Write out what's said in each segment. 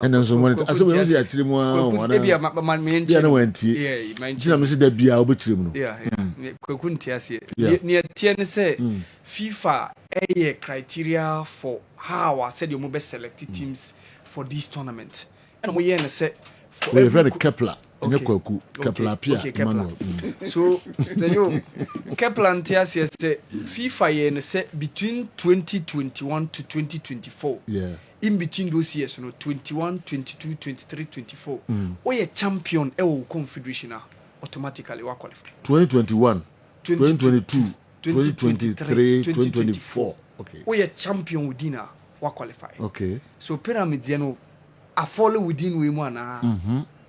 And then someone as well as actually one maybe a man went here. Yeah, Miss Debbie, I'll be trim. Yeah, couldn't say near Tien say FIFA a criteria for how I said you best selected teams for this tournament. And we say for every Kepler. Kepler Pia. So Kepler and Tiasia say FIFA say between 2021 to 2024. Yeah. In between those years, 21, 22, 23, 24. We a champion confederation automatically we qualify. 2021, 2022, 2023, 2024. Okay. We a champion within we qualify. Okay. So pyramids I follow within we one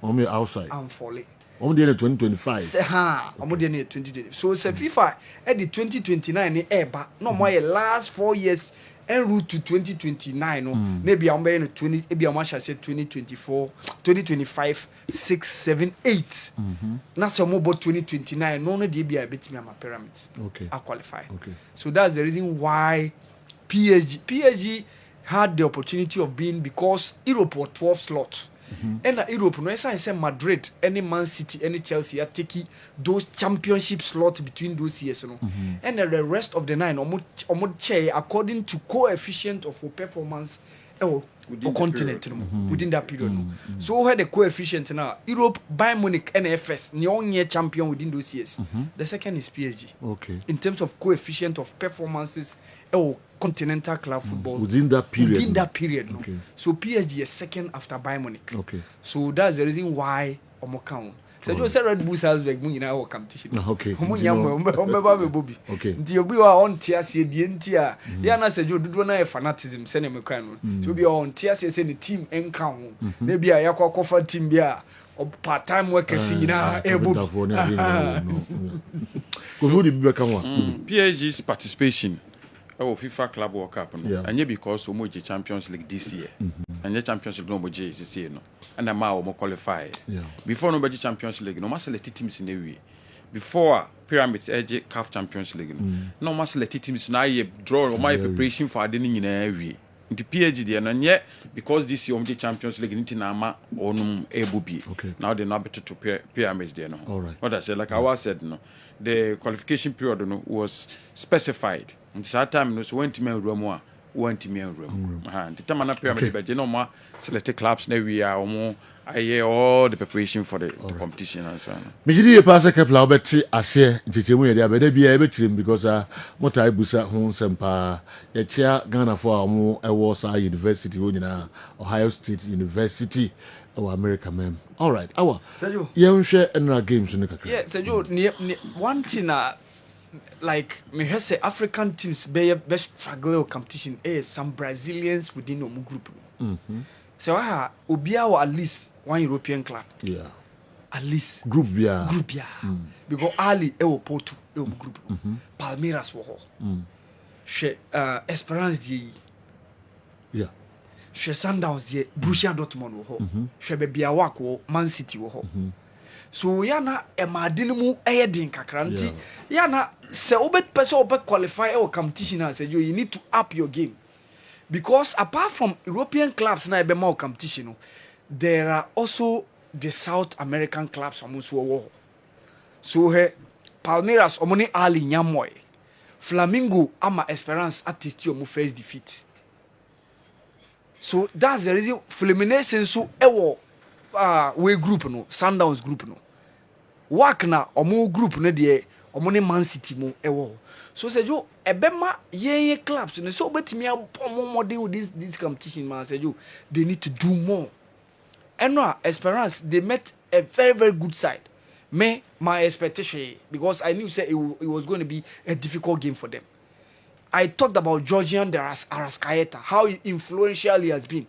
only outside. I'm falling. Only in 2025. I'm only in 2020. So say FIFA at the 2029 but no more last 4 years en route to 2029 maybe I'm going 20 maybe I shall say 2024 2025 6 7 8 now some about 2029 no dey be a bit me my pyramids. Okay, I qualify. Okay, so that's the reason why PSG had the opportunity of being, because Europe was 12 slots. And Europe, no, I say Madrid, any Man City, any Chelsea, are taking those championship slots between those years, and the rest of the 9, chair according to coefficient of performance within continent within that period. So where the coefficient now, Europe, Bayern Munich, NFS, the only champion within those years. The second is PSG. Okay. In terms of coefficient of performances, continental club football within that period. Within that period, okay. So PSG is second after Bayern Munich. Okay. So that's the reason why Omokao. So you say Red Bull Salzburg mun ina competition. Okay. Okay. Nti obi wa on tiase die ntia. Ya na se jododo na fanatism se ne mekan no. So obi on tiase se ne team enka ho. Na bia yakwa team bia part time workers ina ebo. PSG's participation FIFA Club World Cup and because we made Champions League this year and the Champions League no budget this year no and now we qualify before nobody Champions League no must select teams in the way before Pyramids edge CAF Champions League no must select teams now you draw my preparation for the in every the PSG there and yet because this year the Champions League into nama onum able be now they not better to Pyramids there no. All right. What I said like I said no the qualification period no was specified. And that time no so went me room went me room. The time na Pyramids but you know ma select clubs na we are I hear all the preparation for the competition and so on. Me gidi pass Kepler obeti ase ntitemu ye dia be da bia e betirim because motai busa ho sempa ye chia Ghana for amu ewo sa university wo nyina Ohio State University or America mem. All right. Awa. Ye nhwe enra games no kakra. Yeah, Sergio, one thing like me say African teams be struggle with competition some Brazilians within our group. So obia or at least one European club. Yeah. At least group bia. Because Ali Porto group. Palmeiras wo ho. She Esperance die. Yeah. She Sundowns die Borussia Dortmund wo ho. She be bia wako Man City wo ho. So yana emadin mu eyedin kakra nti yana se obet person obet qualify or competition as you need to up your game. Because apart from European clubs na ebe more competition, there are also the South American clubs almost wo. So Palmeiras omoni Ali Nyamoy. Flamengo ama Esperance artist your first defeat. So that's the reason Fluminense so ewo we group no, Sundowns group no. Work na omo group no de omoni Man City mo ewo. So Sergio ebema ye clubs no so betimi abomo model with this competition man Sergio they need to do more. And no Esperance they met a very very good side. My expectation because I knew say it was going to be a difficult game for them. I talked about Georgian Arrascaeta, how influential he has been.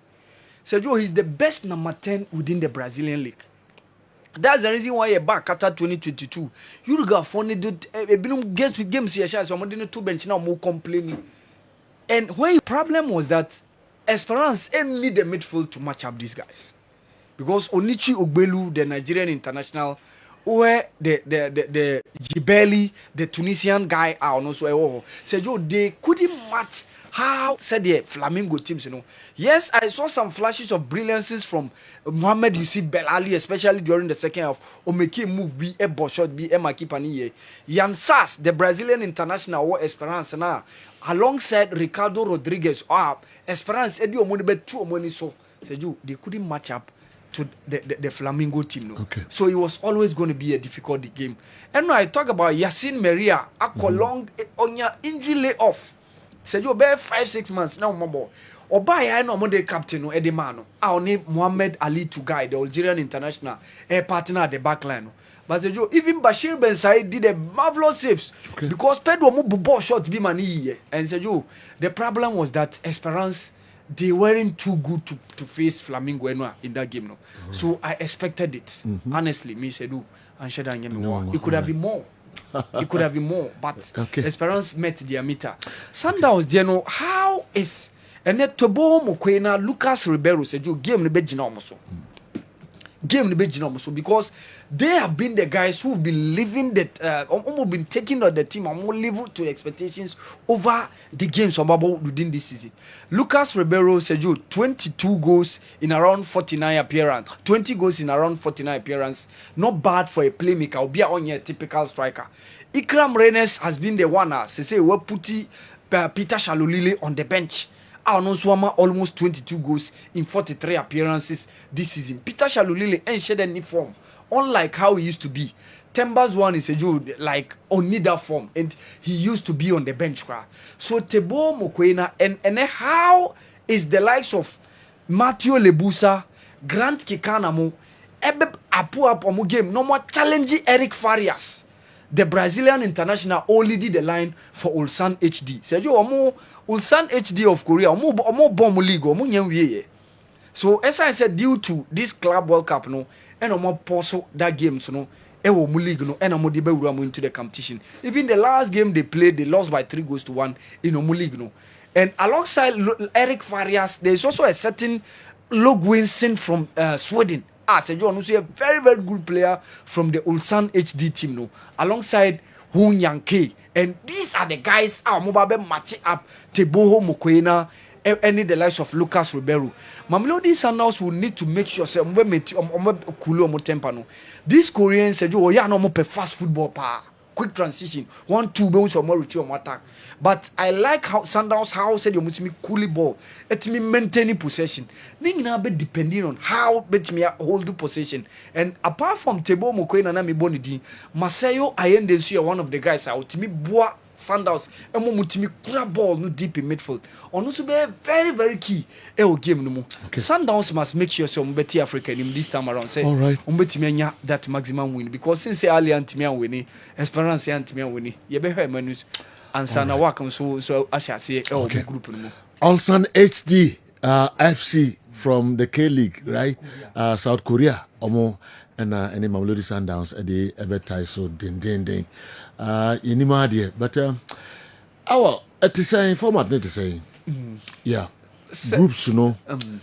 Sergio, he's the best number 10 within the Brazilian league. That's the reason why back after 2022, you got funny did games here, so I'm doing 2 bench now more complaining. And when the problem was that Esperance need the midfield to match up these guys. Because Onichi Ogbelu, the Nigerian international, where the Jibeli, the Tunisian guy are also Sergio, they couldn't match how said the Flamingo teams, you know. Yes, I saw some flashes of brilliances from Mohammed Yusuf Belali, especially during the second half. Omeki move be a ball shot be a makipani. Jan Sas, the Brazilian international war Esperance now, alongside Ricardo Rodriguez. Esperance Eddie Omoni bet 2 money so. Said you they couldn't match up to the Flamingo team. No? Okay. So it was always going to be a difficult game. And when I talk about Yasin Maria, long on your injury layoff. Said you bear 5-6 months now, Mabo. Or by I know the captain or Eddie Mano. I'll name Muhammad Ali to guide the Algerian international a partner at the back line. But said you even Bashir Ben Said did a marvelous saves because Pedro Mubu ball shot be money. And said you the problem was that Esperance they weren't too good to face Flamingo in that game. No. So I expected it. Honestly, me said, it could have been more. It could have been more. But Esperance met their meter. Sundowns, you know, how is and then Tobo Mokwena, Lucas Ribeiro said, you game the bed almost. Game the bed almost because they have been the guys who've been living that almost been taking the team and more level to expectations over the games about within this season. Lucas Ribeiro said you 22 goals in around 49 appearance, 20 goals in around 49 appearance. Not bad for a playmaker or be on your typical striker. Ikram Renes has been the one say we put Peter Shalolile on the bench. Swama almost 22 goals in 43 appearances this season. Peter Shalolile ain't shed any form. Unlike how he used to be. Temba's one is a Jew like on that form and he used to be on the bench. So Tebo Mokwena and how is the likes of Matthew Lebusa, Grant Kikanamo, Ebe Apu up on game no more challenging Eric Farias. The Brazilian international only did the line for Ulsan HD. Sergio Omo Ulsan HD of Korea Omo bomb league Omo nyenwie. So as I said, due to this Club World Cup no and Omo also that game so no ewo mu league no and Omo de be wura into the competition. Even the last game they played they lost by 3-1 in Omo league no. And alongside Eric Farias there is also a certain Logwinson from Sweden. Sergio Onusu a very very good player from the Ulsan HD team no alongside Hun Yanke and these are the guys our mobile match up Teboho Mokwena any the likes of Lucas Ribeiro. Mamelodi Sundowns will need to make sure say temper no. These Koreans Sergio ya no mo fast football pa quick transition 1-2 bounce or more return attack. But I like how Sundowns how said you must me cool ball. It me maintaining possession. Ning na be depending on how bet me hold the possession. And apart from Tebo Mokwena na me bonidi, Masayo Ayende so one of the guys out me boa Sundowns emo mutimi grab ball no deep in midfield. Ono so be very very key e o game no mo. Sundowns must make sure so mbeti Africa in this time around say mbetimi anya that maximum win because since early antimi an win Esperance antimi an win ye be hwe manus ansa na wakam so ashase e o group no mo. Ulsan HD FC from the K-League, right? South Korea omo and any Mamelodi Sundowns at the Ebetai so ding. Yenima idea, but our at the same format, not the same. Yeah, groups, you know,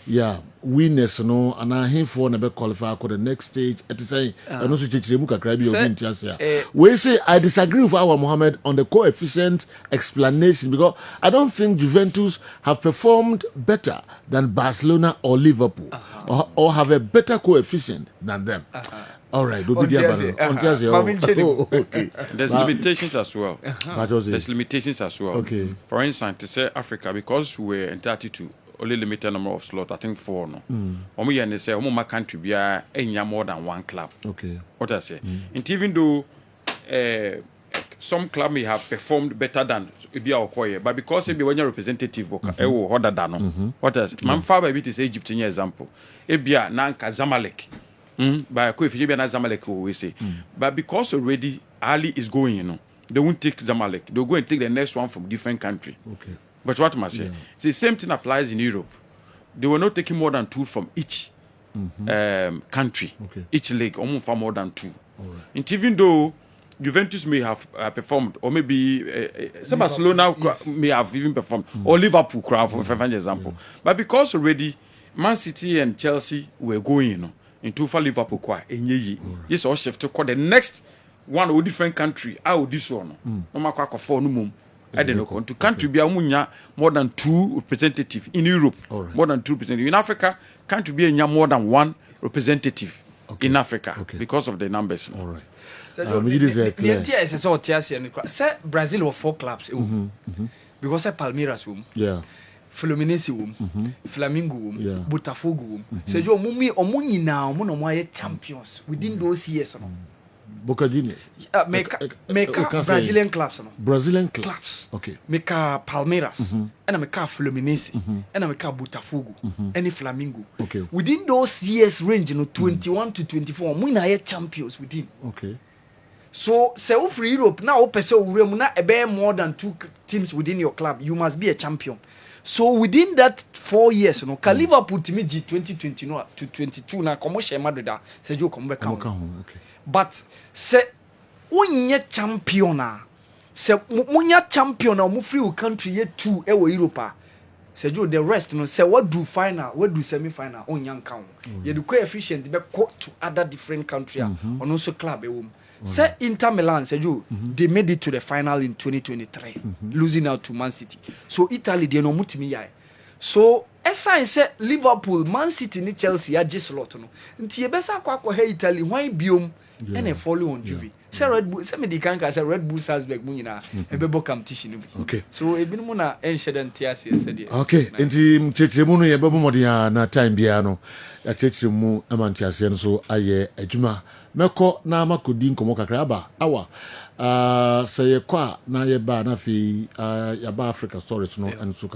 yeah, winners, you know, and I him for never qualify for the next stage at the same. And also, Chichimuka Krabi or just here. We say I disagree with Awal Mohammed on the coefficient explanation because I don't think Juventus have performed better than Barcelona or Liverpool or have a better coefficient than them. All right, okay. There's limitations as well. There's limitations as well. Okay. For instance, to say Africa, because we're entitled to only limited number of slots, I think 4 no. When say my country be more than one club. Okay. What I say. And even though some club may have performed better than Ibia Okoye, but because if you are representative, what I say. Man father it is Egypt in example. Ibia Nanka Zamalek. By coefficient Zamalek we say. But because already Ali is going, you know, they won't take Zamalek. They'll go and take the next one from different country. Okay. But what must say? It's the same thing applies in Europe. They were not taking more than 2 from each country. Okay. Each league, almost for more than 2. Right. And even though Juventus may have performed, or maybe Barcelona may have even performed, or Liverpool, for example. But because already Man City and Chelsea were going, you know, into for Liverpool this all shift to call the next one or different country out this one no matter for no mum I don't know to country be amunya more than 2 representative in Europe. Right. More than 2 representative in Africa. Country be more than 1 representative in Africa because of the numbers. All right. The idea is so say Brazil or 4 clubs because Palmeiras won. Yeah. Fluminense wom, Flamengo wom, Botafogo wom. Say you omuni na omo no mo champions within those years no. Boca Juniors. Make Brazilian clubs no. Brazilian clubs. Okay. Make Palmeiras and make Fluminense and make Botafogo and Flamengo. Okay. Within those years range 21 to 24 we na champions within. Okay. So, say for Europe now, more than 2 teams within your club, you must be a champion. So within that 4 years, you know, can Liverpool to me 2020 to 22 na commercial Madrid say you come back. Okay. But say unye champion say munya champion na mu free country ye 2 e Europe. Say you the rest, you know, say what do final, what do semi final on young count. You the coefficient be go to other different country on also club e wom. Say Inter Milan, say you, they made it to the final in 2023, losing out to Man City. So Italy, they no mutimi yai. So esa say Liverpool, Man City, ni Chelsea, ya just lot no. Nti ye besa kwa he Italy, why biom, ene follow on Juve. Say Red Bull, say me di kanka say Red Bull Salzburg mu nyina ebebo competition bi. Okay. So ebinu mu na enhyeden tiase say dey. Okay, nti mchetremu no ye bebo modia na time bia no. Ya chetremu amantiase no so aye adwuma. Meko na makodi nkomo kakra aba awa say kwa na ye ba na fi ya ba Africa stories no enso kakra